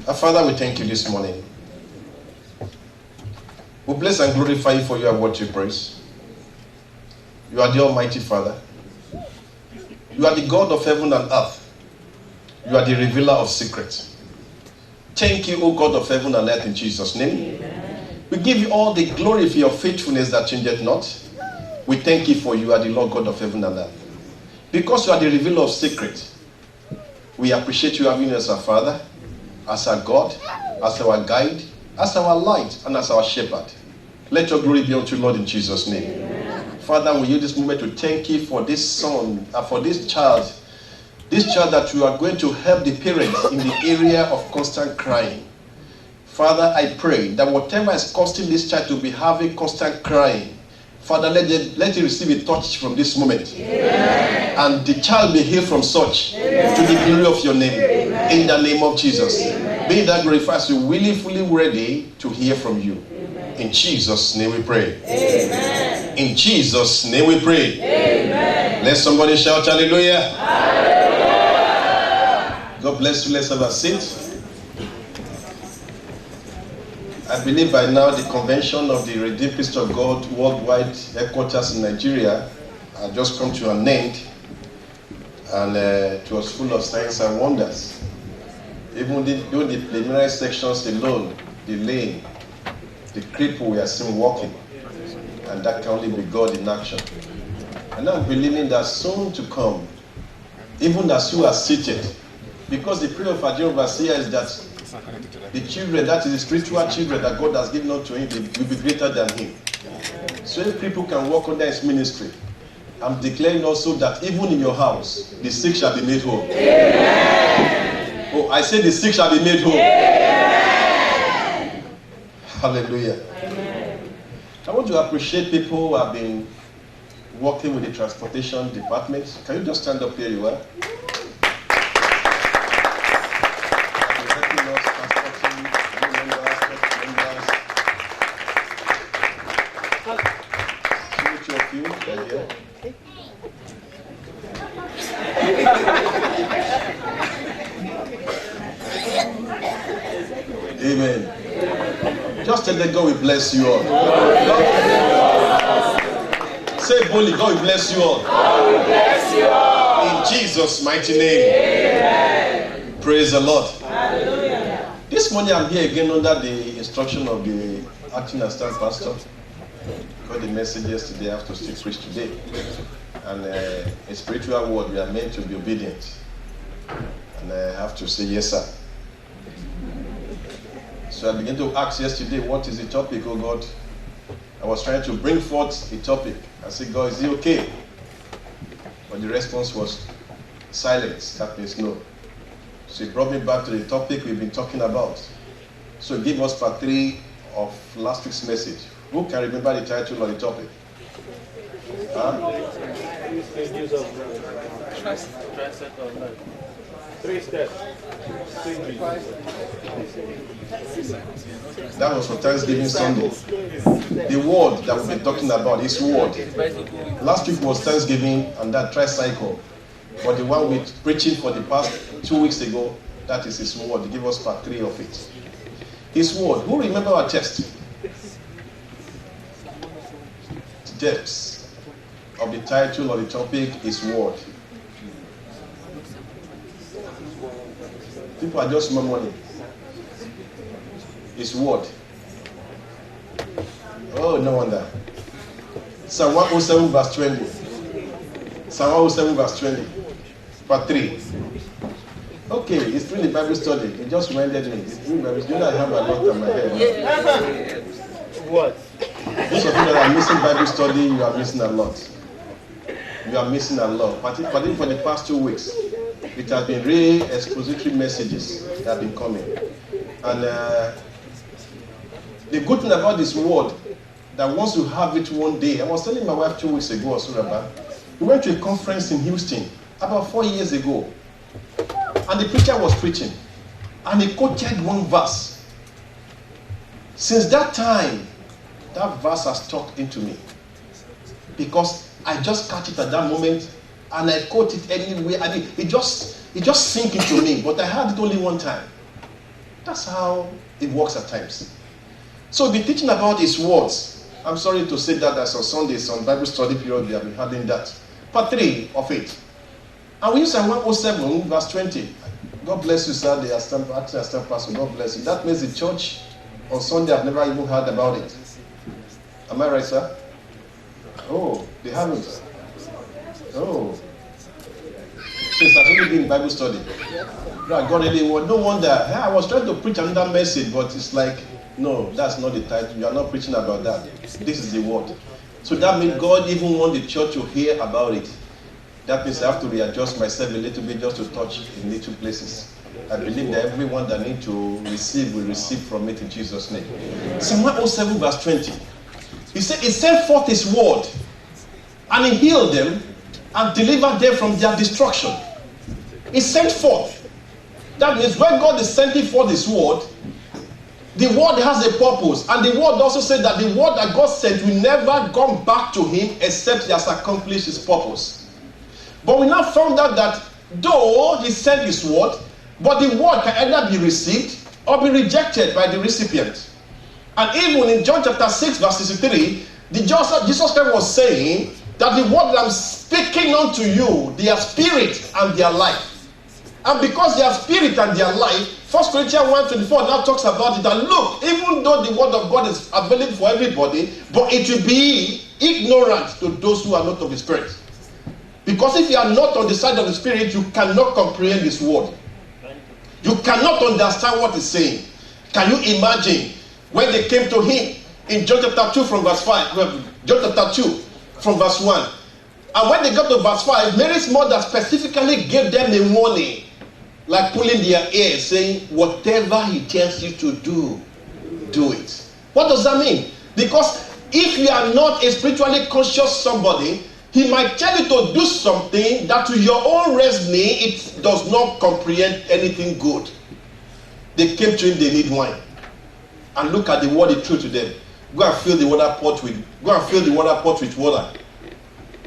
Our Father, we thank you this morning. We bless and glorify you for your word to praise. You are the Almighty Father. You are the God of heaven and earth. You are the revealer of secrets. Thank you, O God of heaven and earth, in Jesus' name. Amen. We give you all the glory for your faithfulness that changeth not. We thank you for you are the Lord God of heaven and earth. Because you are the revealer of secrets, we appreciate you having us as our Father, as our God, as our guide, as our light, and as our shepherd. Let your glory be unto you, Lord, in Jesus' name. Amen. Father, we use this moment to thank you for this son, for this child that you are going to help the parents in the area of constant crying. Father, I pray that whatever is causing this child to be having constant crying, Father, let it receive a touch from this moment. Amen. And the child be healed from such. Amen. To the glory of your name. Amen. In the name of Jesus. Amen. Be that glorified as you really fully ready to hear from you. Amen. In Jesus' name we pray. Amen. In Jesus' name we pray. Amen. Let somebody shout hallelujah. Hallelujah. God bless you. Let's have a seat. I believe by now the convention of the Redeemed Priest of God worldwide headquarters in Nigeria had just come to an end, and it was full of signs and wonders. Even though the preliminary sections alone, the lame, the cripple we are still walking, and that can only be God in action. And I'm believing that soon to come, even as you are seated, because the prayer of our dear overseer is that the children, that is the spiritual children that God has given unto him, will be greater than him. So if people can walk under his ministry, I'm declaring also that even in your house, the sick shall be made whole. Amen. Oh, I say the sick shall be made whole. Amen. Hallelujah. Amen. I want to appreciate people who have been working with the transportation department. Can you just stand up here you are? Amen. Just tell them God will bless you all. Say boldly, God will bless you all. God will bless you all. In Jesus' mighty name. Amen. Praise the Lord. Hallelujah. This morning I'm here again under the instruction of the acting assistant pastor. Because the message yesterday I have to still preach today. And a spiritual word, we are meant to be obedient. And I have to say yes, sir. So I began to ask yesterday, what is the topic, oh God? I was trying to bring forth a topic. I said, God, is it okay? But the response was silence. That means no. So he brought me back to the topic we've been talking about. So give us part 3 of last week's message. Who can remember the title of the topic? Huh? 3 steps. That was for Thanksgiving Sunday. The word that we've been talking about is word. Last week was Thanksgiving and that tricycle. But the one we're preaching for the past 2 weeks ago, that is his word. He gave us part 3 of it. His word. Who remember our text? The depths of the title of the topic is word. People are just murmuring. It's word. Oh, no wonder. Psalm 107 verse 20. Psalm 107 verse 20. Part 3. Okay, it's doing the Bible study. It just reminded me. It's doing Bible study. You know I have a lot on my head. What? Those of you that are missing Bible study, you are missing a lot. You are missing a lot. Particularly for the past 2 weeks. It has been really expository messages that have been coming. And the good thing about this word, that once you have it one day, I was telling my wife 2 weeks ago or so about, we went to a conference in Houston about 4 years ago. And the preacher was preaching. And he quoted one verse. Since that time, that verse has stuck into me. Because I just catch it at that moment and I quote it anyway. I mean, it just sank into me. But I heard it only one time. That's how it works at times. So we'll be teaching about his words. I'm sorry to say that as on Sundays, on Bible study period, we have been having that. Part 3 of it. And we use Psalm 107, verse 20. God bless you, sir. They are actually a staff pastor. God bless you. That means the church on Sunday have never even heard about it. Am I right, sir? Oh, they haven't. Oh. So it's only been Bible study. God really want. No wonder. I was trying to preach another message, but it's like, no, that's not the title. You are not preaching about that. This is the word. So that means God even want the church to hear about it. That means I have to readjust myself a little bit just to touch in little places. I believe that everyone that needs to receive will receive from it in Jesus' name. Psalm 107 verse 20. He said, he sent forth his word and he healed them and delivered them from their destruction. He sent forth. That means when God is sending forth his word, the word has a purpose. And the word also said that the word that God sent will never come back to him except he has accomplished his purpose. But we now found out that though he sent his word, but the word can either be received or be rejected by the recipient. And even in John chapter 6 verse 63, Jesus Christ was saying that the word that I'm speaking unto you, they are spirit and they are life. And because they are spirit and they are life, 1 Corinthians 1:24 now talks about it, that look, even though the word of God is available for everybody, but it will be ignorant to those who are not of the spirit. Because if you are not on the side of the spirit, you cannot comprehend this word. You cannot understand what it's saying. Can you imagine when they came to him in John chapter 2 from verse 5, John chapter 2 from verse 1. And when they got to verse 5, Mary's mother specifically gave them a warning, like pulling their ear, saying, whatever he tells you to do, do it. What does that mean? Because if you are not a spiritually conscious somebody, he might tell you to do something that to your own reasoning, it does not comprehend anything good. They came to him, they need wine. And look at the word he threw to them. Go and fill the water pot with water.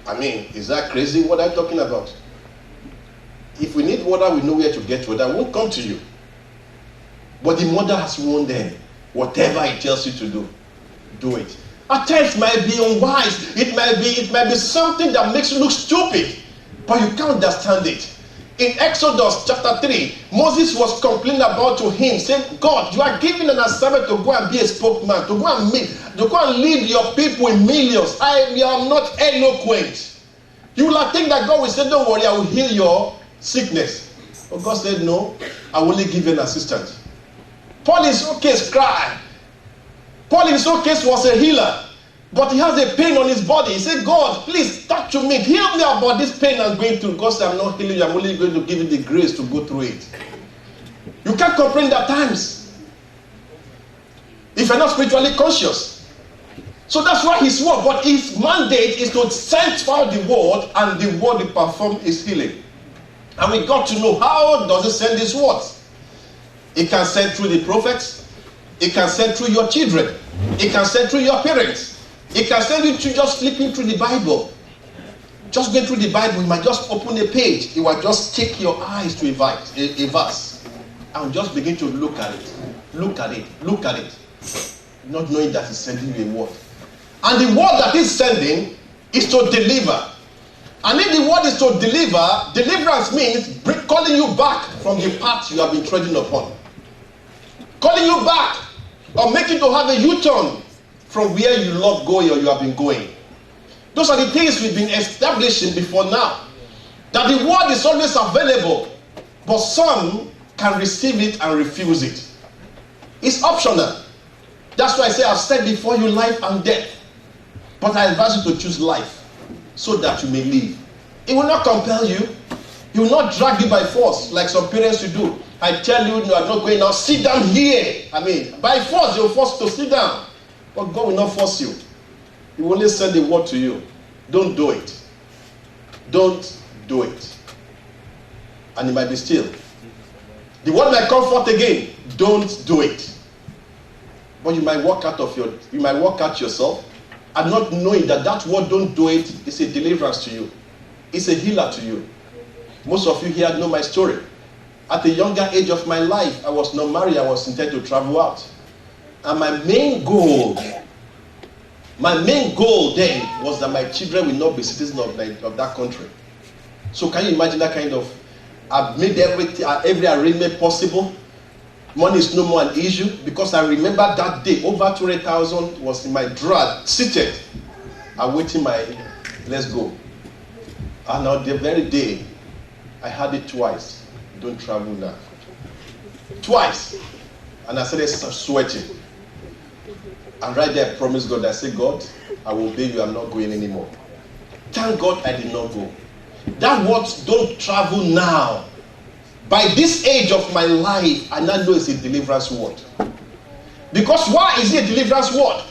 I mean, is that crazy? What are you talking about? If we need water, we know where to get water. It won't come to you. But the mother has warned them. Whatever he tells you to do, do it. At times it might be unwise. It might be something that makes you look stupid. But you can't understand it. In Exodus chapter 3, Moses was complaining about to him, saying, God, you are giving an assignment to go and be a spokesman, to go and lead your people in millions. I am not eloquent. You will think that God will say, don't worry, I will heal your sickness. But God said, no, I will only give you an assistant. Paul in his own case cried. Paul in his own case was a healer. But he has a pain on his body. He said, God, please talk to me. Heal me about this pain I'm going through. God said, I'm not healing you. I'm only going to give you the grace to go through it. You can't comprehend at times if you're not spiritually conscious. So that's why his word. But his mandate is to send forth the word, and the word he perform is healing. And we got to know, how does he send his words? It can send through the prophets. It can send through your children. It can send through your parents. It can send you to just flipping through the Bible. Just going through the Bible, you might just open a page. You might just take your eyes to a verse and just begin to look at it. Look at it. Look at it. Not knowing that he's sending you a word. And the word that he's sending is to deliver. And if the word is to deliver, deliverance means calling you back from the path you have been treading upon. Calling you back, or making to have a U-turn from where you love going or you have been going. Those are the things we've been establishing before now. That the word is always available, but some can receive it and refuse it. It's optional. That's why I say I've said before you life and death. But I advise you to choose life so that you may live. It will not compel you. It will not drag you by force like some parents will do. I tell you, you are not going now, sit down here. I mean, by force, they will force you to sit down. But God will not force you. He will only send the word to you. Don't do it. Don't do it. And it might be still. The word might come forth again. Don't do it. But you might walk out yourself and not knowing that that word, don't do it, is a deliverance to you. It's a healer to you. Most of you here know my story. At a younger age of my life, I was not married. I was intended to travel out. And my main goal then was that my children will not be citizens of that country. So can you imagine that kind of, I've made every arrangement possible. Money is no more an issue, because I remember that day, over 200,000 was in my drawer, seated, awaiting my, let's go. And on the very day, I had it twice. Don't travel now. Twice. And I started sweating. And right there, I promised God, I said, God, I will obey you, I'm not going anymore. Thank God I did not go. That word, don't travel now. By this age of my life, I now know it's a deliverance word. Because why is it a deliverance word?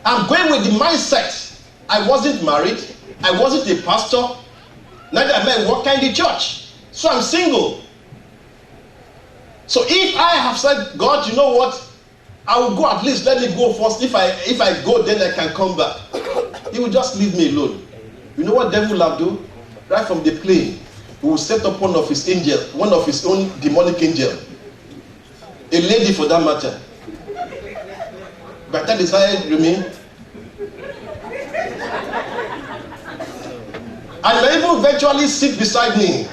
I'm going with the mindset. I wasn't married. I wasn't a pastor. Neither am I working in the church. So I'm single. So if I have said, God, you know what? I will go, at least let me go first. If I go, then I can come back. He will just leave me alone. You know what devil will do? Right from the plane, he will set up one of his own demonic angel. A lady for that matter. By the time they started remain. And may even eventually sit beside me.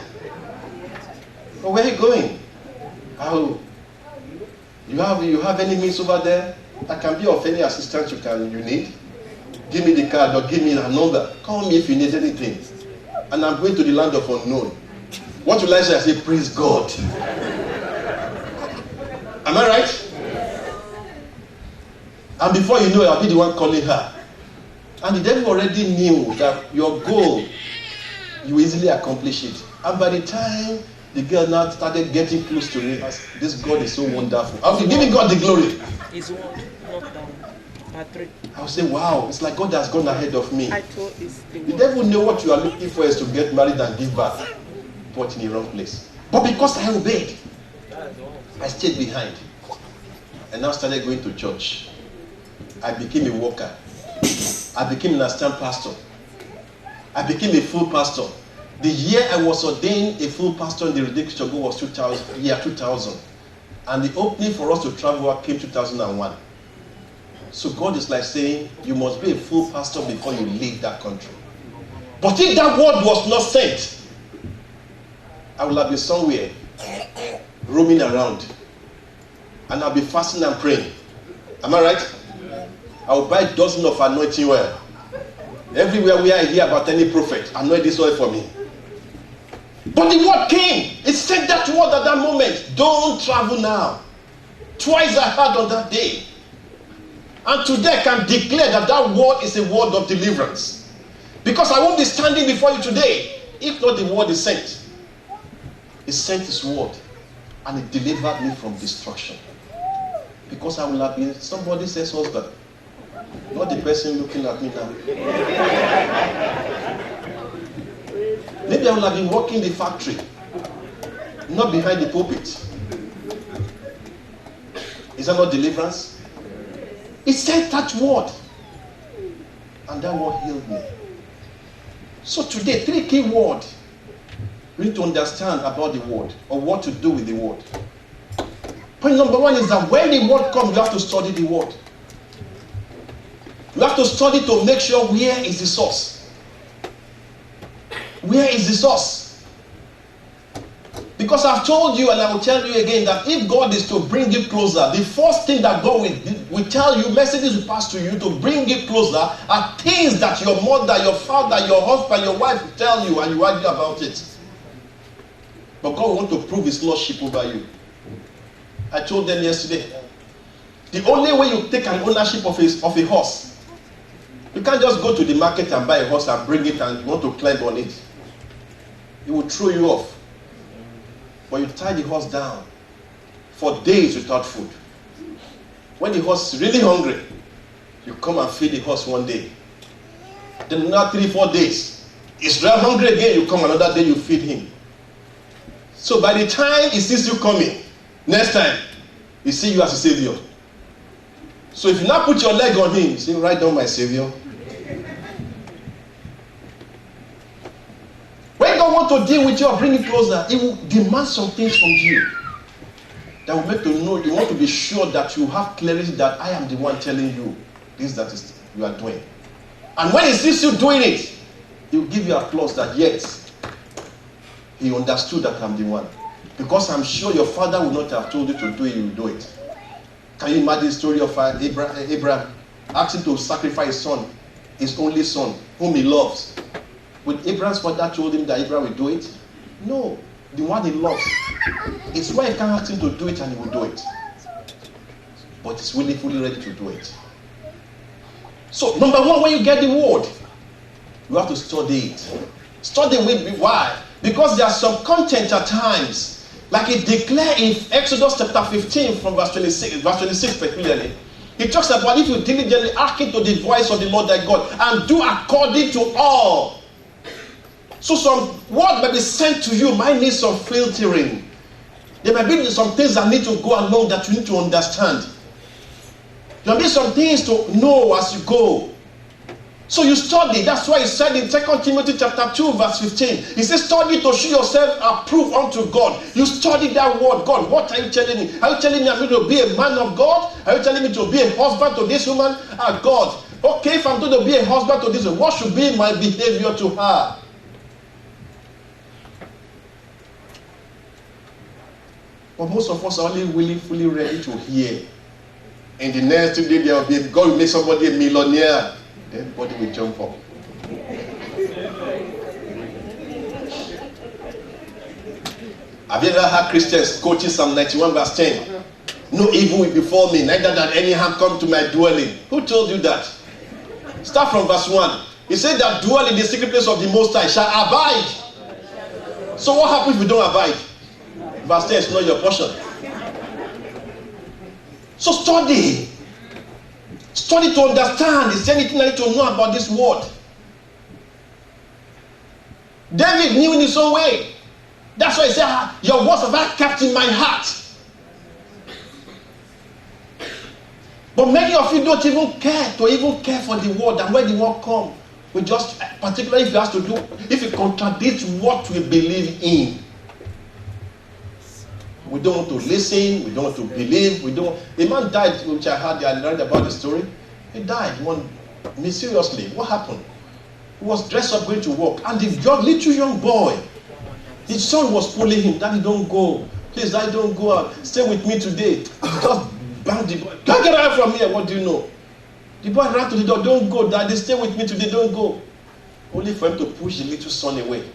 But where are you going? How? You have any means over there? I can be of any assistance you need. Give me the card or give me a number. Call me if you need anything. And I'm going to the land of unknown. What will I say? I say, praise God. Am I right? And before you know it, I'll be the one calling her. And the devil already knew that your goal, you easily accomplish it. And by the time the girl now started getting close to me, this God is so wonderful. I'll be giving God the glory. It's one, not down. Patrick. I'll say, wow, it's like God has gone ahead of me. I thought it's the devil know what you are looking for is to get married and give birth. But in the wrong place. But because I obeyed, I stayed behind. And now started going to church. I became a worker. I became an assistant pastor. I became a full pastor. The year I was ordained a full pastor in the Redeemed Church was 2000. And the opening for us to travel out came 2001. So God is like saying, you must be a full pastor before you leave that country. But if that word was not sent, I will have been somewhere roaming around. And I'll be fasting and praying. Am I right? I will buy dozens of anointing oil. Everywhere where I hear about any prophet, anoint this oil for me. But the word came. It said that word at that moment. Don't travel now. Twice I heard on that day. And today I can declare that that word is a word of deliverance. Because I won't be standing before you today if not the word is sent. He sent his word and it delivered me from destruction. Because I will have been somebody says husband. Not the person looking at me now. Maybe I will have been working the factory, not behind the pulpit. Is that not deliverance? It said that word, and that word healed me. So today, 3 key words we need to understand about the word, or what to do with the word. Point number 1 is that when the word comes, you have to study the word. You have to study to make sure where is the source. Where is the source? Because I've told you and I will tell you again that if God is to bring you closer, the first thing that God will tell you, messages will pass to you to bring you closer are things that your mother, your father, your husband, your wife will tell you and you argue about it. But God wants to prove his lordship over you. I told them yesterday, the only way you take an ownership of a horse, you can't just go to the market and buy a horse and bring it and you want to climb on it. It will throw you off. But you tie the horse down for days without food. When the horse is really hungry, you come and feed the horse one day. Then another 3-4 days, he's very hungry again, you come another day, you feed him. So by the time he sees you coming, next time, he sees you as a savior. So if you now put your leg on him, you say, write down my savior. When God wants to deal with you or bring you closer, it will demand some things from you that will make you know, you want to be sure that you have clarity that I am the one telling you this that is you are doing. And when he sees you doing it, he will give you applause that yes, he understood that I'm the one. Because I'm sure your father would not have told you to do it, you will do it. Can you imagine the story of Abraham asking to sacrifice his son, his only son, whom he loves? Would Abraham's father told him that Abraham will do it? No, the one he loves. It's why he can't ask him to do it and he will do it. But he's really fully ready to do it. So, number one, when you get the word, you have to study it. Study with why? Because there are some content at times, like it declared in Exodus chapter 15 from verse 26 particularly. It talks about if you diligently hearken to the voice of the Lord thy God and do according to all. So some word may be sent to you, might need some filtering. There may be some things that need to go along that you need to understand. There may be some things to know as you go. So you study. That's why he said in 2 Timothy chapter 2 verse 15. He says, study to show yourself approved unto God. You study that word. God, what are you telling me? Are you telling me I'm going to be a man of God? Are you telling me to be a husband to this woman? God. Okay, if I'm going to be a husband to this woman, what should be my behavior to her? But most of us are only willing, fully ready to hear. In the next 2 days, there will be God will make somebody a millionaire. Everybody will jump up. Have you ever heard Christians quoting Psalm 91 verse 10? No evil will befall me, neither that any harm come to my dwelling. Who told you that? Start from verse 1. He said that dwell in the secret place of the Most High shall abide. So what happens if you don't abide? Verse 10 is not your portion. So study. Study to understand. Is there anything I need to know about this word? David knew in his own way. That's why he said, your words have I kept in my heart. But many of you don't even care for the word. And when the word comes, we just, particularly if it has to do, if it contradicts what we believe in, we don't want to listen, we don't want to believe, a man died, which I learned about the story. He died mysteriously. What happened? He was dressed up going to work, and the little young boy, his son was pulling him. Daddy, don't go. Please, Daddy, don't go out. Stay with me today. He just banged the boy. Can't get out from here. What do you know? The boy ran to the door. Don't go, Daddy. Stay with me today. Don't go. Only for him to push the little son away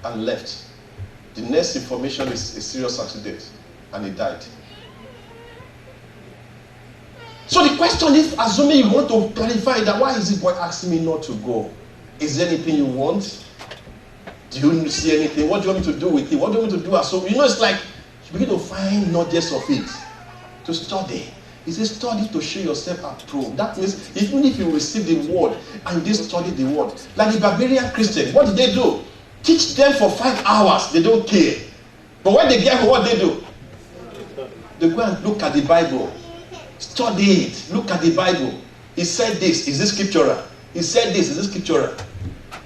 and left. The next information is a serious accident, and he died. So the question is, assuming you want to clarify that, why is this boy asking me not to go? Is there anything you want? Do you see anything? What do you want me to do with it? What do you want me to do? So it's like you begin to find nudges of it to study. He says, study to show yourself approved. That means even if you receive the word and you didn't study the word, like the barbarian Christian, what did they do? Teach them for 5 hours, they don't care. But when they get what they do, they go and look at the Bible, study it, look at the Bible. He said this, is this scriptural? He said this, is this scriptural?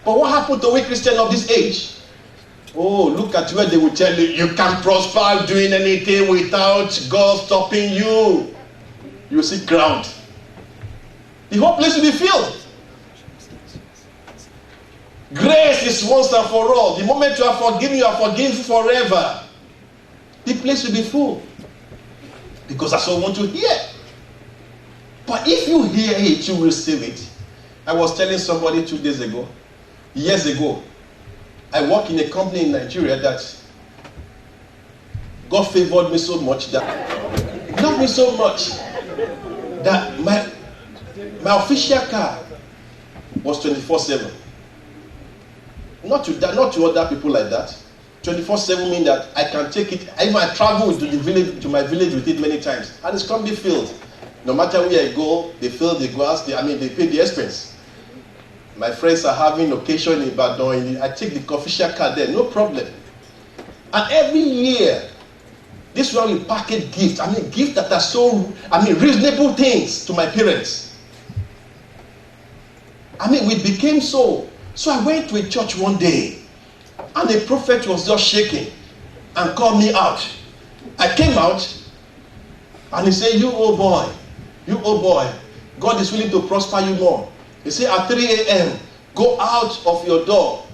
But what happened to we Christians of this age? Oh, look at where they will tell you, you can prosper doing anything without God stopping you. You see ground. The whole place will be filled. Grace is once and for all. The moment you are forgiven, you are forgiven forever. The place will be full. Because that's what I want to hear. But if you hear it, you will receive it. I was telling somebody 2 days ago, years ago, I work in a company in Nigeria that God favored me so much, that loved me so much, that my official car was 24/7. Not to other people like that. 24/7 means that I can take it. Even I travel to my village with it many times, and it's completely filled. No matter where I go, they fill the gas. They pay the expense. My friends are having occasion in Ibadan. I take the official car there, no problem. And every year, this one will package gifts. Gifts that are so, reasonable things to my parents. We became so. So I went to a church one day. And the prophet was just shaking and called me out. I came out and he said, you old boy, God is willing to prosper you more. He said, at 3 a.m., go out of your door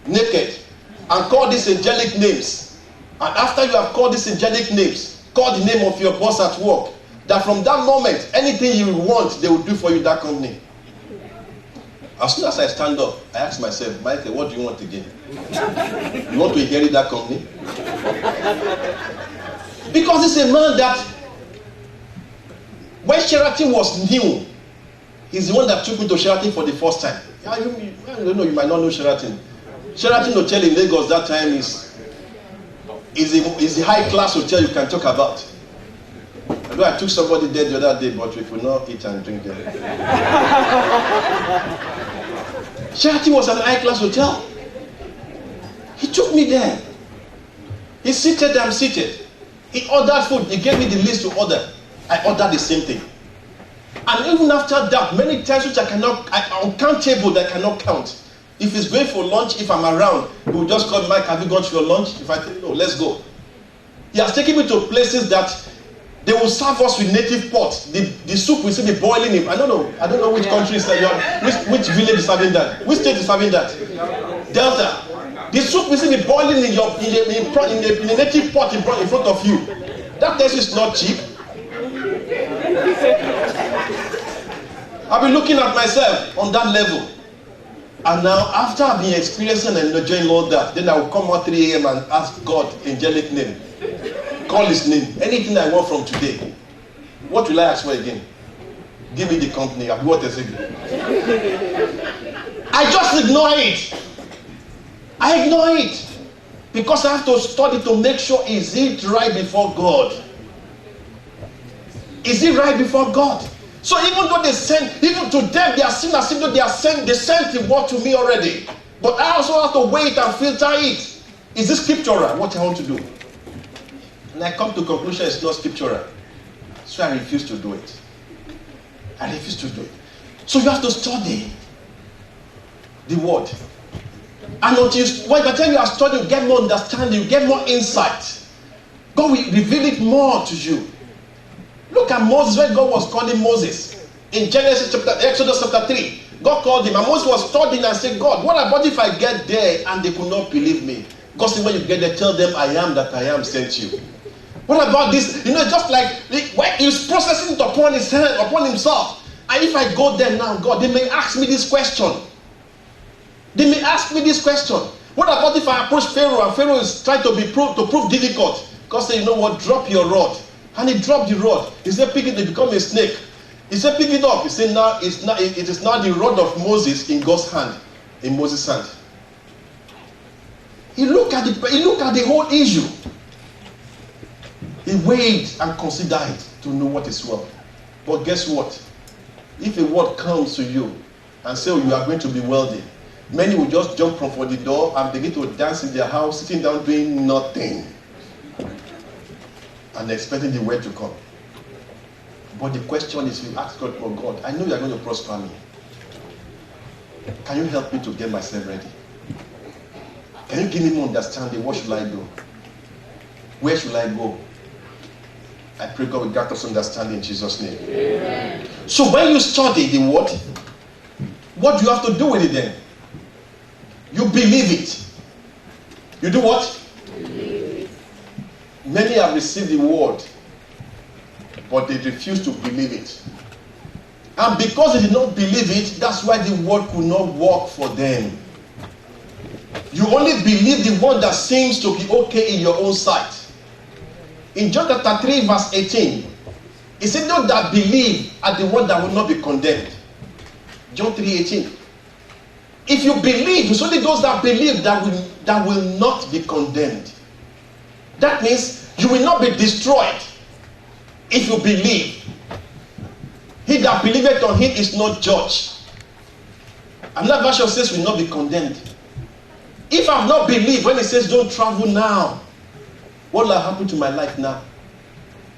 naked and call these angelic names. And after you have called these angelic names, call the name of your boss at work. That from that moment, anything you want, they will do for you, that company. As soon as I stand up, I ask myself, Michael, what do you want again? You want to inherit that company? Because it's a man that, when Sheraton was new, he's the one that took me to Sheraton for the first time. I don't know, you might not know Sheraton. Sheraton Hotel in Lagos that time is the high-class hotel you can talk about. Although I took somebody there the other day, but we could not eat and drink there. Sheraton was an high-class hotel. He took me there. He seated, I'm seated. He ordered food. He gave me the list to order. I ordered the same thing. And even after that, many times which uncountable that I cannot count. If he's going for lunch, if I'm around, he will just call Mike, have you gone to your lunch? If I tell you, no, let's go. He has taken me to places that they will serve us with native pot. The soup will still be boiling in. I don't know which country is that. Which village is serving that? Which state is serving that? Delta. The soup will still be boiling in the native pot in front of you. That place is not cheap. I've been looking at myself on that level. And now, after I've been experiencing and enjoying all that, then I will come out 3 a.m. and ask God, angelic name. Call his name. Anything I want from today. What will I ask for again? Give me the company. What is it? I just ignore it. I ignore it. Because I have to study to make sure, is it right before God? Is it right before God? So even though even to them they are seen as if they sent the word to me already. But I also have to wait and filter it. Is this scriptural, what I want to do? And I come to conclusion it's not scriptural. So I refuse to do it. I refuse to do it. So you have to study the word. And by the time you are studying, you get more understanding, you get more insight. God will reveal it more to you. Look at Moses, when God was calling Moses. In Exodus chapter 3, God called him. And Moses was studying and said, God, what about if I get there and they could not believe me? God said, when you get there, tell them I am that I am sent you. What about this? Just like when he's processing it upon his hand, upon himself. And if I go there now, God, they may ask me this question. They may ask me this question. What about if I approach Pharaoh and Pharaoh is trying to prove difficult? God said, you know what, drop your rod. And he dropped the rod. He said, pick it to become a snake. He said, pick it up. He said, now it is now the rod of Moses in God's hand, in Moses' hand. He looked at the whole issue. He weighed and considered it to know what is well. But guess what? If a word comes to you and say, oh, you are going to be wealthy, many will just jump from the door and begin to dance in their house, sitting down doing nothing. And expecting the word to come. But the question is, you ask God, oh God, I know you are going to prosper me. Can you help me to get myself ready? Can you give me more understanding? What should I do? Where should I go? I pray God will grant us understanding in Jesus' name. Amen. So when you study the word, what do you have to do with it then? You believe it. You do what? Many have received the word, but they refuse to believe it. And because they did not believe it, that's why the word could not work for them. You only believe the one that seems to be okay in your own sight. In John chapter 3 verse 18, it said, those that believe are the one that will not be condemned. John 3:18. If you believe, it's only those that believe that will not be condemned. That means you will not be destroyed if you believe. He that believeth on him is not judged. Another version says will not be condemned. If I've not believed, when it says don't travel now, what will have happened to my life now?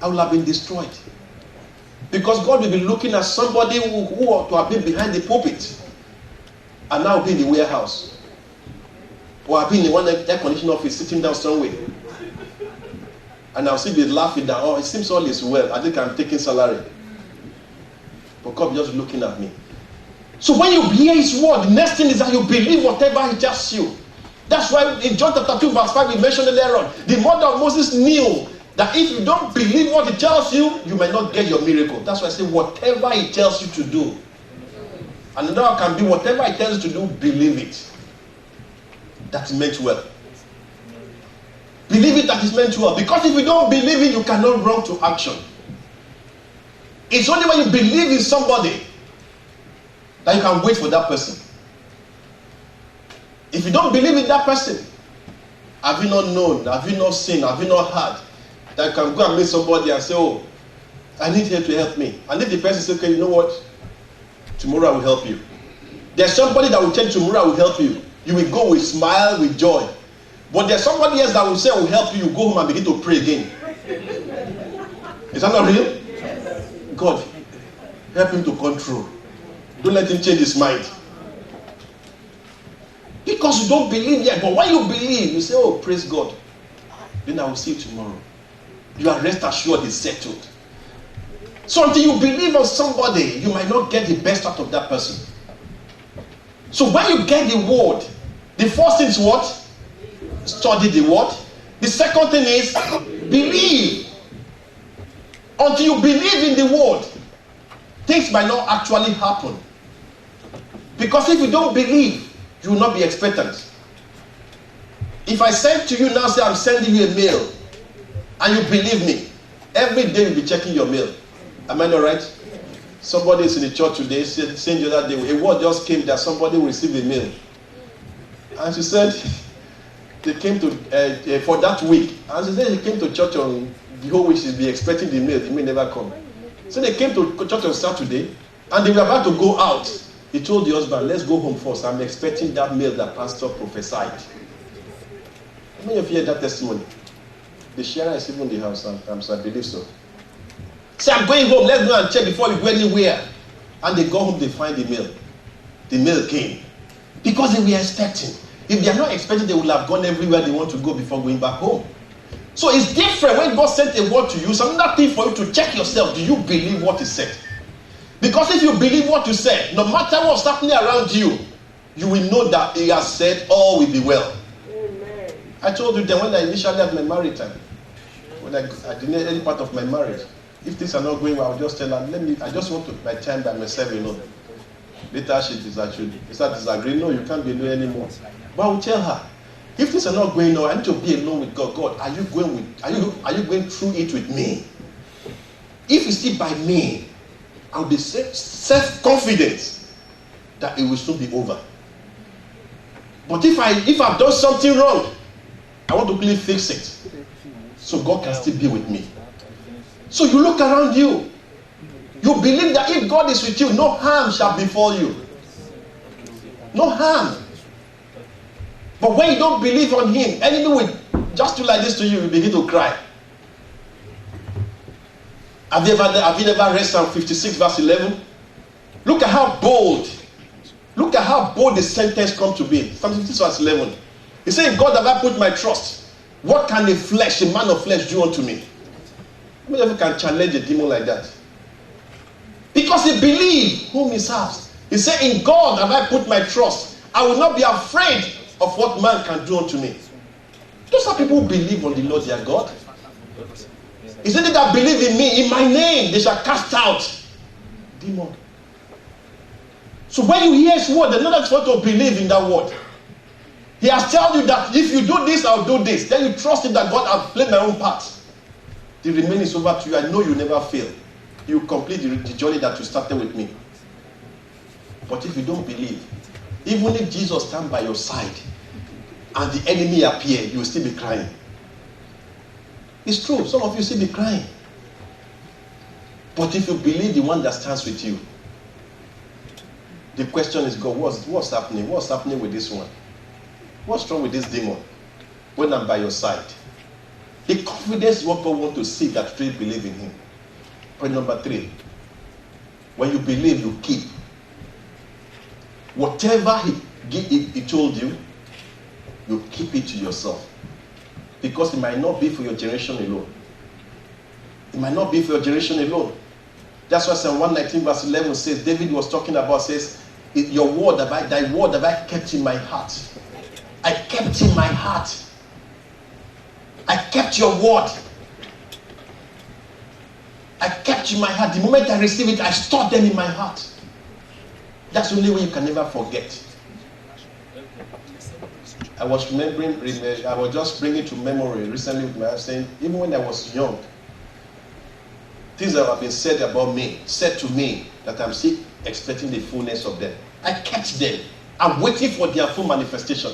I will have been destroyed. Because God will be looking at somebody who ought to have been behind the pulpit and now be in the warehouse. Or I've been in one air conditioned office sitting down somewhere. And I'll still be laughing that, oh, it seems all is well. I think I'm taking salary. But God just looking at me. So when you hear his word, the next thing is that you believe whatever he tells you. That's why in John chapter 2 verse 5 we mentioned earlier on, the mother of Moses knew that if you don't believe what he tells you, you might not get your miracle. That's why I say whatever he tells you to do. And another can be whatever he tells you to do, believe it. That is meant well. Believe it that is meant well. Because if you don't believe it, you cannot run to action. It's only when you believe in somebody that you can wait for that person. If you don't believe in that person, have you not known, have you not seen, have you not heard, that you can go and meet somebody and say, oh, I need you to help me. And if the person says, okay, you know what? Tomorrow I will help you. There's somebody that will tell you tomorrow I will help you. You will go with smile, with joy. But there's somebody else that will say I will help you. You go home and begin to pray again. Is that not real? God, help him to control. Don't let him change his mind. Because you don't believe yet. But when you believe, you say, oh, praise God. Then I will see you tomorrow. You are rest assured it's settled. So until you believe on somebody, you might not get the best out of that person. So when you get the word, the first thing is what? Study the word. The second thing is believe. Until you believe in the word, things might not actually happen. Because if you don't believe, you will not be expectant. If I send to you now, say I'm sending you a mail, and you believe me, every day you'll be checking your mail. Am I not right? Somebody is in the church today saying the other day, a word just came that somebody will receive a mail. And she said, they came to, for that week, and she said they came to church on the whole week, she'll be expecting the mail never come. So they came to church on Saturday, and they were about to go out. He told the husband, let's go home first. I'm expecting that mail that pastor prophesied. How many of you heard that testimony? The sharer is even in the house, I believe so. Say, I'm going home, let's go and check before we go anywhere. And they go home, they find the mail. The mail came. Because they were expecting. If they are not expecting, they would have gone everywhere they want to go before going back home. So it's different when God sent a word to you. It's another thing for you to check yourself. Do you believe what is said? Because if you believe what you said, no matter what's happening around you, you will know that he has said all will be well. Amen. I told you that when I initially had my marriage time, when I didn't any part of my marriage, if things are not going well, I'll just tell her, I just want to my time by myself, Later she start disagreeing. No, you can't be alone anymore. But I will tell her, if things are not going on, I need to be alone with God. God, are you going through it with me? If you still by me, I'll be self-confident that it will soon be over. But if I've done something wrong, I want to quickly fix it, so God can still be with me. So you look around you. You believe that if God is with you, no harm shall befall you. No harm. But when you don't believe on him, enemy will just do like this to you, you begin to cry. Have you ever read Psalm 56 verse 11? Look at how bold the sentence comes to be. Psalm 56 verse 11. He said, God, have I put my trust? What can a man of flesh do unto me? How many of you can challenge a demon like that? Because he believes whom he serves. He said, in God have I put my trust. I will not be afraid of what man can do unto me. Those are people who believe on the Lord their God. He said, they that believe in me, in my name, they shall cast out demon. So when you hear his word, another is what to believe in that word. He has told you that if you do this, I'll do this. Then you trust him that God has played my own part. The remaining is over to you. I know you never fail. You complete the journey that you started with me. But if you don't believe, even if Jesus stands by your side and the enemy appear, you will still be crying. It's true. Some of you still be crying. But if you believe the one that stands with you, the question is, God, what's happening? What's happening with this one? What's wrong with this demon when I'm by your side? The confidence is what God wants to see, that you believe in him. Point number 3. When you believe, you keep. Whatever he told you, you keep it to yourself. Because it might not be for your generation alone. It might not be for your generation alone. That's why Psalm 119 verse 11 says, David was talking about, says, thy word have I kept in my heart. I kept in my heart. I kept your word. I kept in my heart. The moment I receive it, I stored them in my heart. That's the only way you can never forget. I was just bringing to memory recently with my saying, even when I was young, things that have been said about me, said to me, that I'm still expecting the fullness of them. I kept them. I'm waiting for their full manifestation.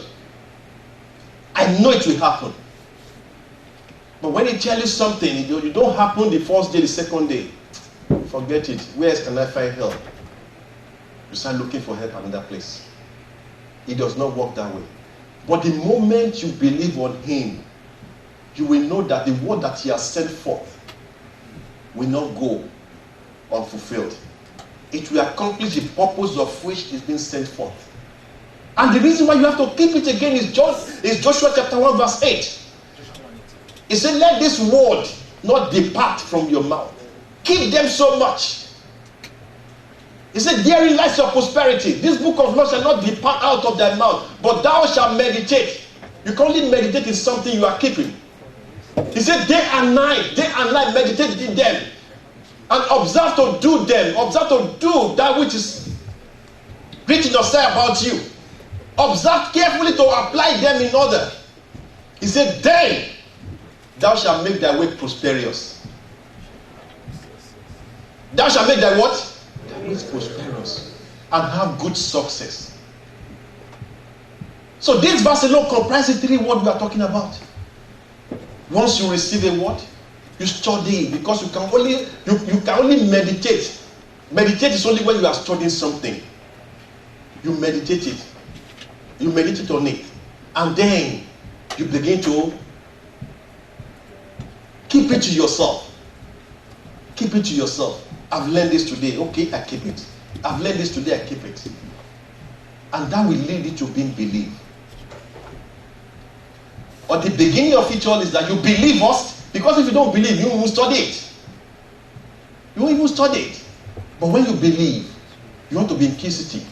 I know it will happen. But when they tell you something, you don't happen the first day, the second day. Forget it. Where else can I find help? You start looking for help another place. It does not work that way. But the moment you believe on him, you will know that the word that he has sent forth will not go unfulfilled. It will accomplish the purpose of which is being sent forth. And the reason why you have to keep it again is Joshua chapter 1 verse 8. He said, let this word not depart from your mouth. Keep them so much. He said, therein lies your prosperity. This book of law shall not depart out of thy mouth, but thou shalt meditate. You can only meditate in something you are keeping. He said, day and night meditate in them. And observe to do them. Observe to do that which is written or said about you. Observe carefully to apply them in order. He said, then thou shalt make thy way prosperous. Thou shalt make thy what? Thy way prosperous. And have good success. So this verse alone comprises three words we are talking about. Once you receive a word, you study it, because you can only meditate. Meditate is only when you are studying something. You meditate it. You meditate on it. And then you begin to keep it to yourself. Keep it to yourself. I've learned this today. Okay, I keep it. I've learned this today. I keep it. And that will lead you to being believed. Or the beginning of it all is that you believe us. Because if you don't believe, you won't study it. You won't even study it. But when you believe, you want to be inquisitive.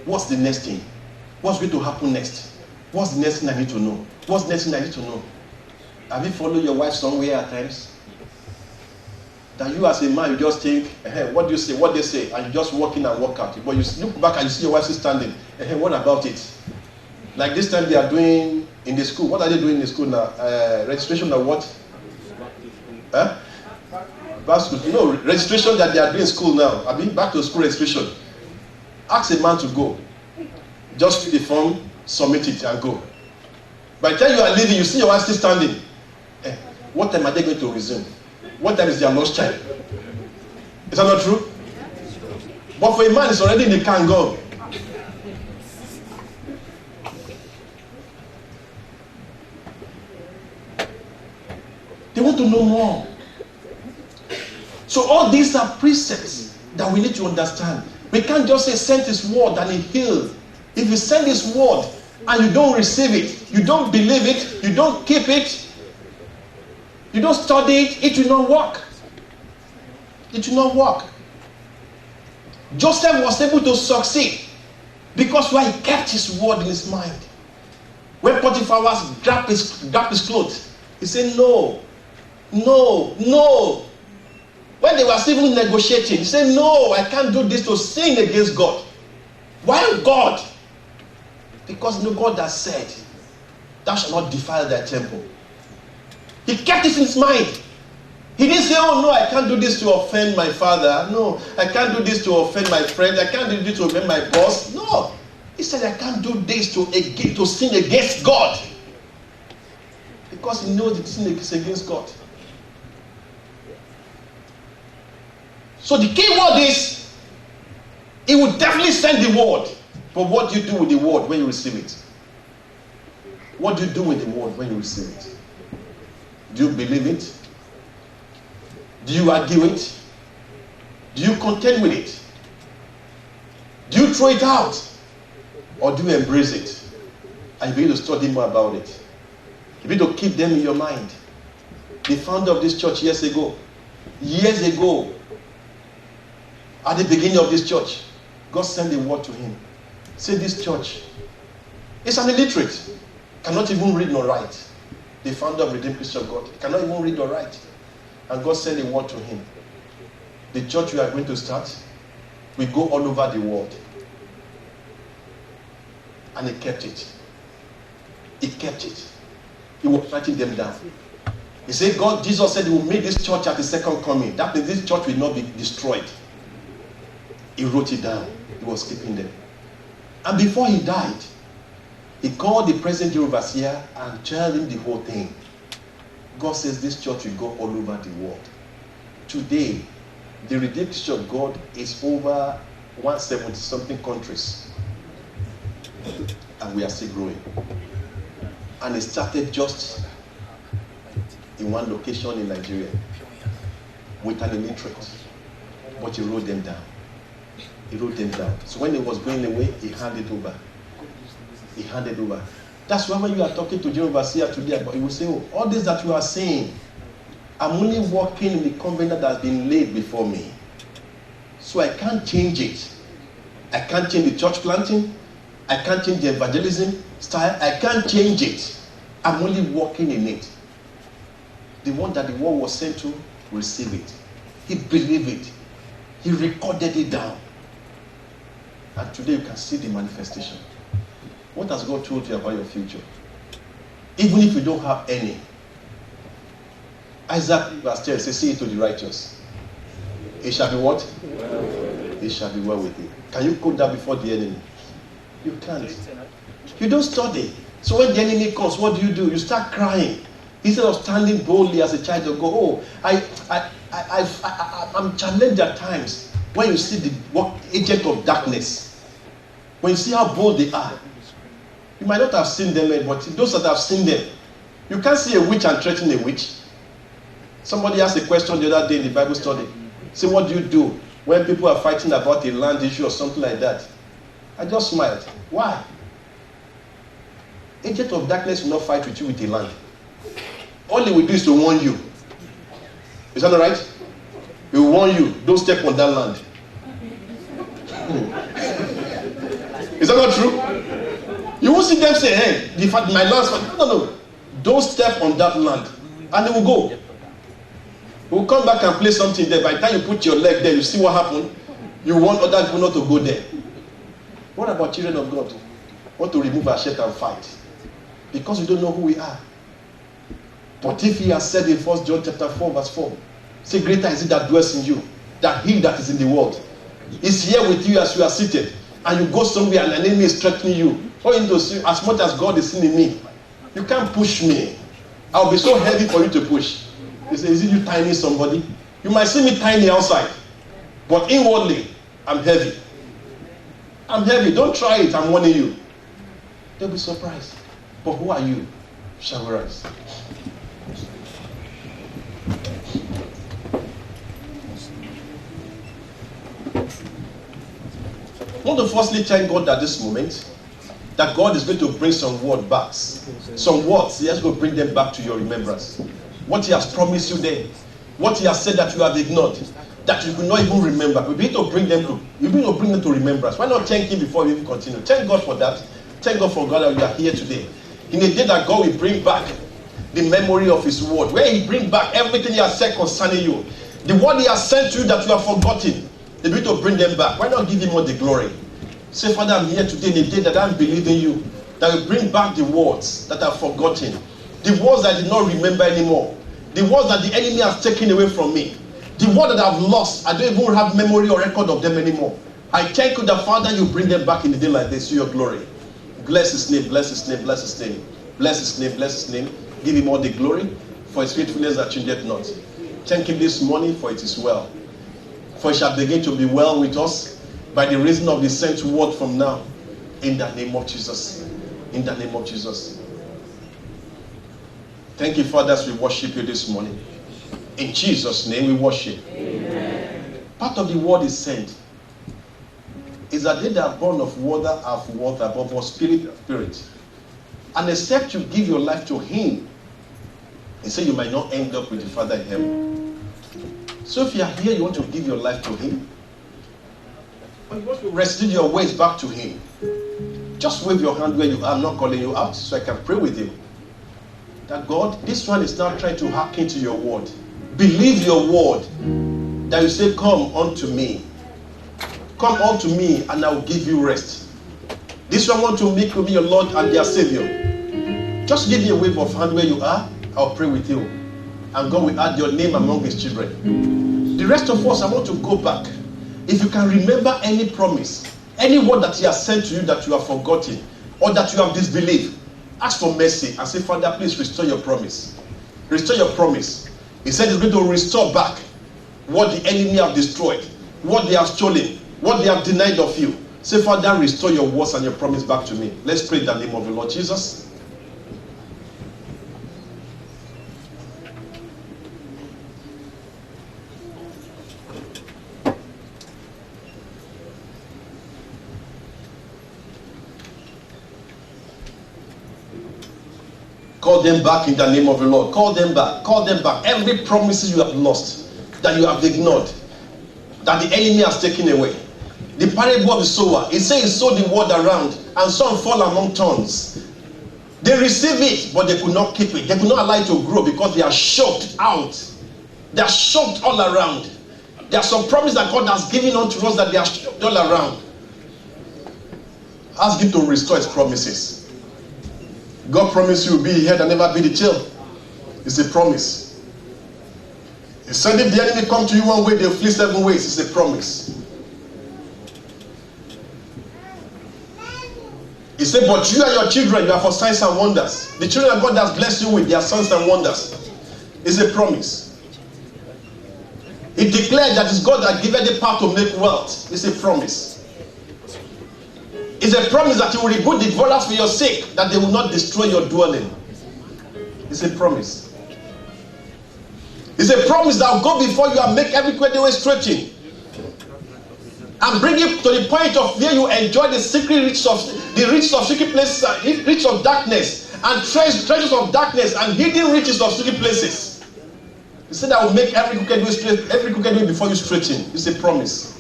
What's the next thing? What's going to happen next? What's the next thing I need to know? What's the next thing I need to know? Have you followed your wife somewhere at times? That you as a man, you just think, what do you say, what they say, and you just walk in and walk out. But you look back and you see your wife still standing. What about it? Like this time they are doing in the school. What are they doing in the school now? Registration or what? Back school. You know, registration that they are doing in school now. I mean, back to school registration. Ask a man to go. Just fill the form, submit it, and go. By the time you are leaving, you see your wife still standing. What time are they going to resume? What time is their lunch time? Is that not true? But for a man, it's already in the can go. They want to know more. So all these are precepts that we need to understand. We can't just say send his word and it heals. If you send his word and you don't receive it, you don't believe it, you don't keep it, you don't study it, it will not work. It will not work. Joseph was able to succeed because why he kept his word in his mind. When Potiphar was grabbed his clothes, he said, no. When they were still negotiating, he said, no, I can't do this to sin against God. Why God? Because God has said, thou shalt not defile thy temple. He kept it in his mind. He didn't say, oh no, I can't do this to offend my father. No, I can't do this to offend my friend. I can't do this to offend my boss. No. He said, I can't do this to sin against God. Because he knows the sin is against God. So the key word is, he will definitely send the word. But what do you do with the word when you receive it? What do you do with the word when you receive it? Do you believe it? Do you argue it? Do you contend with it? Do you throw it out? Or do you embrace it? And you begin to study more about it. You begin to keep them in your mind. The founder of this church years ago, at the beginning of this church, God sent a word to him. Say, this church is an illiterate, cannot even read nor write. The founder of Redeemed Christian God cannot even read or write. And God sent a word to him. The church we are going to start will go all over the world. And he kept it. He kept it. He was writing them down. He said, Jesus said he will make this church at the second coming. That means this church will not be destroyed. He wrote it down. He was keeping them. And before he died, he called the present overseer and told him the whole thing. God says this church will go all over the world. Today, the Redeemed Church of God is over 170 something countries. And we are still growing. And it started just in one location in Nigeria with an illiterate. But he wrote them down. He wrote them down. So when he was going away, he handed over. He handed over. That's why when you are talking to Jehovah Overseer today, you will say, oh, all this that you are saying, I'm only walking in the covenant that has been laid before me. So I can't change it. I can't change the church planting. I can't change the evangelism style. I can't change it. I'm only walking in it. The one that the word was sent to, receive it. He believed it. He recorded it down. And today you can see the manifestation. What has God told you about your future? Even if you don't have any. Isaac verse 10 says, say it to the righteous. It shall be what? It shall be well with you. Can you quote that before the enemy? You can't. You don't study. So when the enemy comes, what do? You start crying. Instead of standing boldly as a child, you go, oh, I'm challenged at times when you see the agent of darkness. When you see how bold they are. You might not have seen them yet, but those that have seen them, you can't see a witch and threaten a witch. Somebody asked a question the other day in the Bible study. Say, what do you do when people are fighting about a land issue or something like that? I just smiled. Why? Agent of darkness will not fight with you with a land. All he will do is to warn you. Is that all right? He will warn you, don't step on that land. Is that not true? You won't see them say, hey, my land's fine. No. Don't step on that land. And they will go. They will come back and play something there. By the time you put your leg there, you see what happened. You want other people not to go there. What about children of God? Want to remove our shirt and fight? Because we don't know who we are. But if he has said in 1 John chapter 4, verse 4, say, greater is he that dwells in you, than he that is in the world. He's here with you as you are seated. And you go somewhere and an enemy is threatening you. All you need to see, as much as God is in me, you can't push me. I'll be so heavy for you to push. Is it you tiny somebody? You might see me tiny outside. But inwardly, I'm heavy. I'm heavy. Don't try it. I'm warning you. They'll be surprised. But who are you? Shall we rise? I want to firstly thank God at this moment that God is going to bring some word back. Some words, He has going to bring them back to your remembrance. What He has promised you there, what He has said that you have ignored, that you could not even remember. We need to bring them to remembrance. Why not thank Him before we even continue? Thank God for that. Thank God for God that you are here today. In a day that God will bring back the memory of His word, where He bring back everything He has said concerning you, the word He has sent to you that you have forgotten. They need to bring them back. Why not give Him all the glory? Say, Father, I'm here today in a day that I'm believing you, that will bring back the words that I've forgotten, the words that I did not remember anymore, the words that the enemy has taken away from me, the words that I've lost. I don't even have memory or record of them anymore. I thank you that, Father, you bring them back in a day like this to your glory. Bless His name, bless His name, bless His name, bless His name, bless His name. Give Him all the glory for His faithfulness that changeth not. Thank Him this morning, for it is well. For it shall begin to be well with us by the reason of the sent word from now. In the name of Jesus. In the name of Jesus. Thank you, Father, as we worship you this morning. In Jesus' name we worship. Amen. Part of the word is sent. Is that they that are born of water have water, but for spirit, spirit. And except you give your life to him, he said you might not end up with the Father in heaven. So if you are here, you want to give your life to him, or you want to restitute your ways back to him, just wave your hand where you are. I'm not calling you out, so I can pray with you. That God, this one is now trying to hack into your word. Believe your word. That you say, come unto me. Come unto me and I will give you rest. This one want to make you be your Lord and their Savior. Just give me a wave of hand where you are. I'll pray with you. And God will add your name among his children. The rest of us, I want to go back. If you can remember any promise, any word that he has sent to you that you have forgotten, or that you have disbelieved, ask for mercy and say, Father, please restore your promise. Restore your promise. He said he's going to restore back what the enemy have destroyed, what they have stolen, what they have denied of you. Say, Father, restore your words and your promise back to me. Let's pray in the name of the Lord Jesus. Call them back in the name of the Lord. Call them back. Call them back. Every promises you have lost, that you have ignored, that the enemy has taken away. The parable of the sower, it says he sowed the word around, and some fall among thorns. They receive it, but they could not keep it. They could not allow it to grow because they are choked out. They are choked all around. There are some promises that God has given unto us that they are choked all around. Ask him to restore his promises. God promised you will be head and never be the tail. It's a promise. He said if the enemy come to you one way, they'll flee 7 ways. It's a promise. He said, but you and your children, you are for signs and wonders. The children that God has blessed you with, they are signs and wonders. It's a promise. He declared that it's God that giveth the power to make wealth. It's a promise. It's a promise that he will rebuke the devourers for your sake, that they will not destroy your dwelling. It's a promise. It's a promise that will go before you and make every crooked way straight, and bring you to the point of where you enjoy the secret riches of secret places, riches of darkness, and treasures of darkness, and hidden riches of secret places. He said that will make every crooked way straight, every crooked way before you straighten. It's a promise.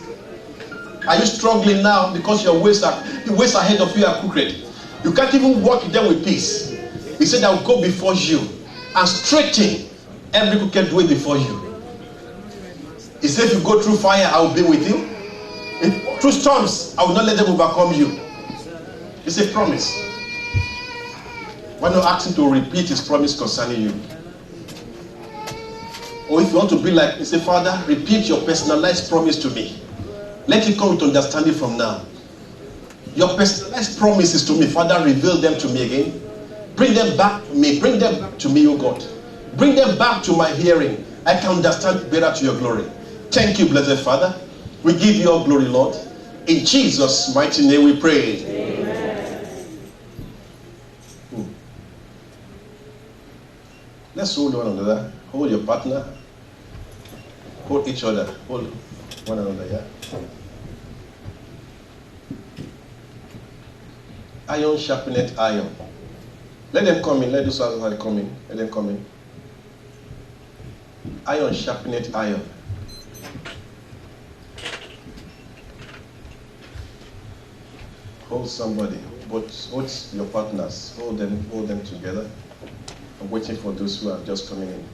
Are you struggling now because the ways ahead of you are crooked? You can't even walk them with peace. He said, I will go before you and straighten every crooked way before you. He said, if you go through fire, I will be with you. If through storms, I will not let them overcome you. It's a promise. Why not ask him to repeat his promise concerning you? Or if you want to be like, he said, Father, repeat your personalized promise to me. Let it come with understanding from now. Your personalized promises to me, Father, reveal them to me again. Bring them back to me. Bring them back to me, O God. Bring them back to my hearing. I can understand better to your glory. Thank you, blessed Father. We give you all glory, Lord. In Jesus' mighty name we pray. Amen. Let's hold one another. Hold your partner. Hold each other. Hold one another, yeah? Iron sharpeneth iron. Let them come in. Let those others come in. Let them come in. Iron sharpeneth iron. Hold somebody. Hold your partners. Hold them together. I'm waiting for those who are just coming in.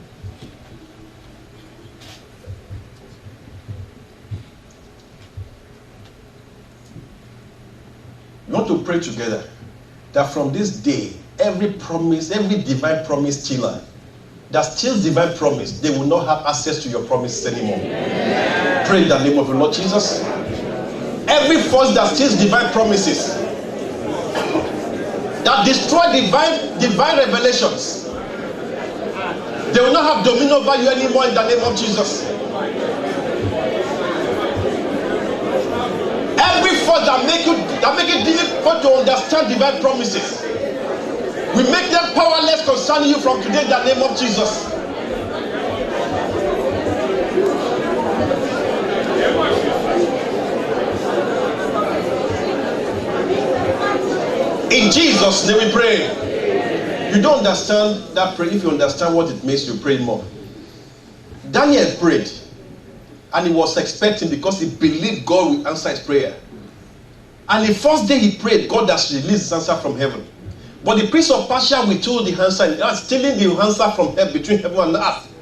We want to pray together that from this day, every promise, every divine promise stealer that steals divine promise, they will not have access to your promises anymore. Amen. Pray in the name of the Lord Jesus. Every force that steals divine promises, that destroy divine revelations, they will not have dominion over you anymore in the name of Jesus. Every force that make it difficult to understand divine promises, we make them powerless concerning you from today in the name of Jesus. In Jesus' name we pray. You don't understand that prayer. If you understand what it means, you pray more. Daniel prayed, and he was expecting because he believed God will answer his prayer. And the first day he prayed, God has released his answer from heaven. But the prince of Persia withheld the answer, and was stealing the answer from heaven, between heaven and earth.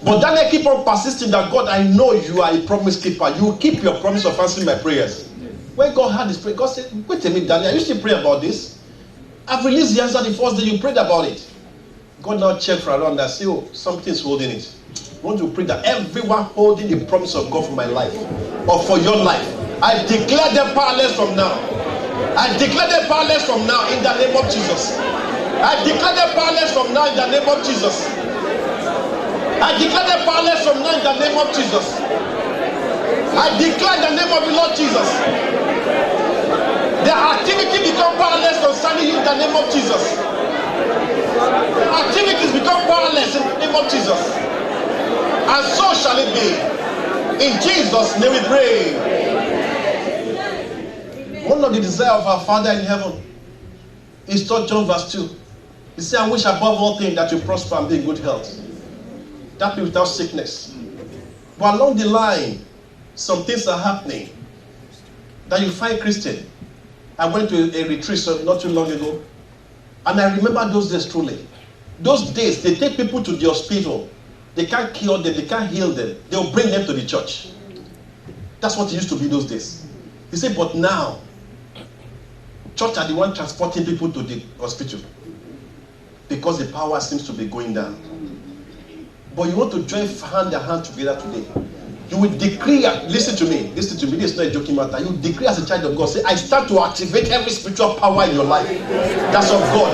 But Daniel keep on persisting that God, I know you are a promise keeper. You will keep your promise of answering my prayers. When God heard his prayer, God said, wait a minute, Daniel, you still pray about this? I've released the answer the first day you prayed about it. God now checked around and said, oh, something's holding it. I want to pray that everyone holding the promise of God for my life or for your life, I declare them powerless from now. I declare them powerless from now in the name of Jesus. I declare them powerless from now in the name of Jesus. I declare them powerless from now in the name of Jesus. I declare in the name of the Lord Jesus. Their activity become powerless concerning you in the name of Jesus. Their activities become powerless in the name of Jesus. And so shall it be. In Jesus' name we pray. One of the desires of our Father in heaven is 3 John verse 2. He said, I wish above all things that you prosper and be in good health. That be without sickness. But along the line, some things are happening that you find Christian. I went to a retreat not too long ago, and I remember those days truly. Those days, they take people to the hospital. They can't cure them, they can't heal them. They'll bring them to the church. That's what it used to be those days. He said, but now, church are the one transporting people to the hospital because the power seems to be going down. But you want to join hand in hand together today. You will decree, listen to me, this is not a joking matter. You decree as a child of God, say, I start to activate every spiritual power in your life. That's of God.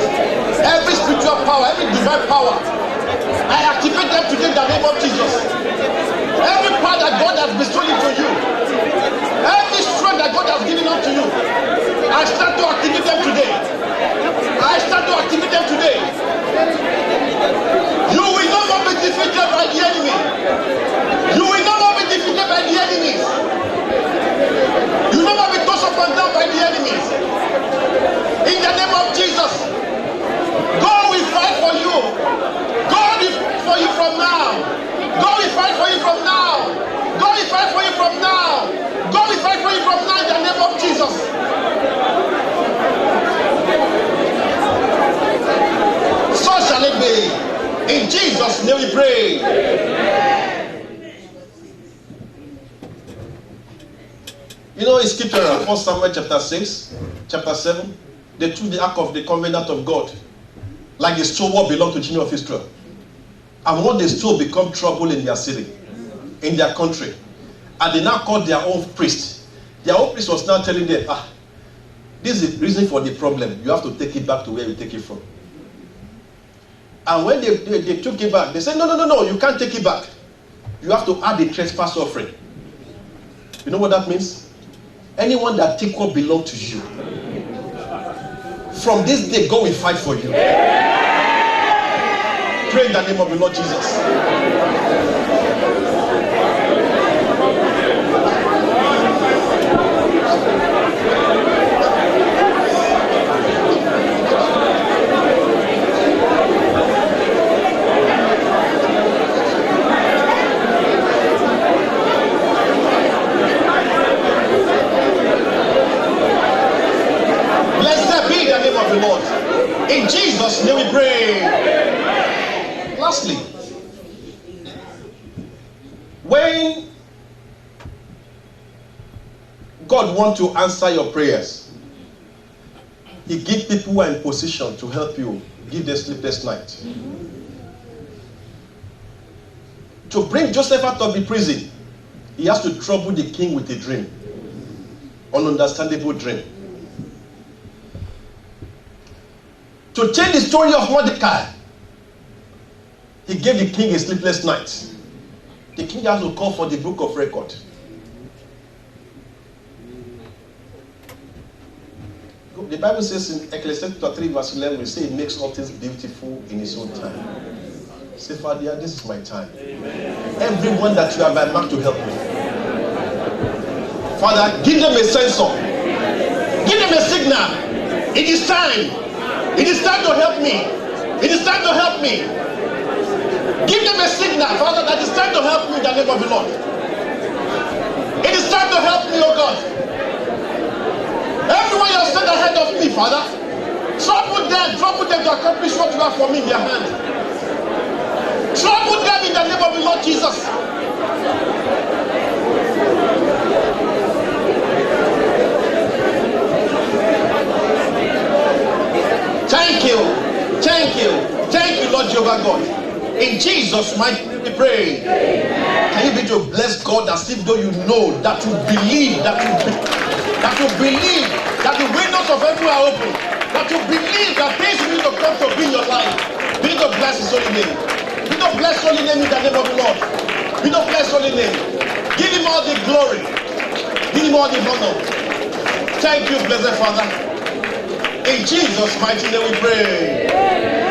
Every spiritual power, every divine power, I activate them today in the name of Jesus. Every power that God has bestowed into you, every strength that God has given unto you, I start to activate them today. I start to activate them today. You will no more be defeated by the enemy. You will no more be defeated by the enemies. You will no more be tossed up and down by the enemies. In the name of Jesus, God will fight for you. God will fight for you from now. God will fight for you from now. God will fight for you from now. God will fight for you from now in the name of Jesus. So shall it be. In Jesus' name we pray. You know, in scripture, 1 Samuel chapter 6, chapter 7, they took the ark of the covenant of God, like the stole what belonged to the children of Israel. And what they stole become trouble in their city, in their country. And they now called their own priest. Their own priest was now telling them, this is the reason for the problem. You have to take it back to where you take it from. And when they took it back, they said, no, you can't take it back. You have to add the trespass offering. You know what that means? Anyone that take what belongs to you, from this day, God will fight for you. Pray in the name of the Lord Jesus. Lord. In Jesus' name we pray. Lastly, when God wants to answer your prayers, He gives people who are in position to help you give them sleepless night. To bring Joseph out of the prison, he has to trouble the king with a dream, an ununderstandable dream. To change the story of Mordecai, he gave the king a sleepless night. The king has to call for the book of record. The Bible says in Ecclesiastes 3 verse 11, we say it makes all things beautiful in his own time. Say, Father, this is my time. Amen. Everyone that you have marked to help me. Father, give them a sensor. Give them a signal. It is time. It is time to help me. It is time to help me. Give them a signal, Father, that it's time to help me in the name of the Lord. It is time to help me, oh God. Everyone you have set ahead of me, Father, trouble them to accomplish what you have for me in their hand. Trouble them in the name of the Lord Jesus. Thank you, Lord Jehovah God. In Jesus' mighty name we pray. Can you begin to bless God as if though you know that you believe, that the windows of heaven are open, that you believe that things need to come to be in your life. Begin to bless His holy name. Begin to bless holy name in the name of the Lord. Begin to bless holy name. Give Him all the glory. Give Him all the honor. Thank you, blessed Father. In Jesus' mighty name we pray.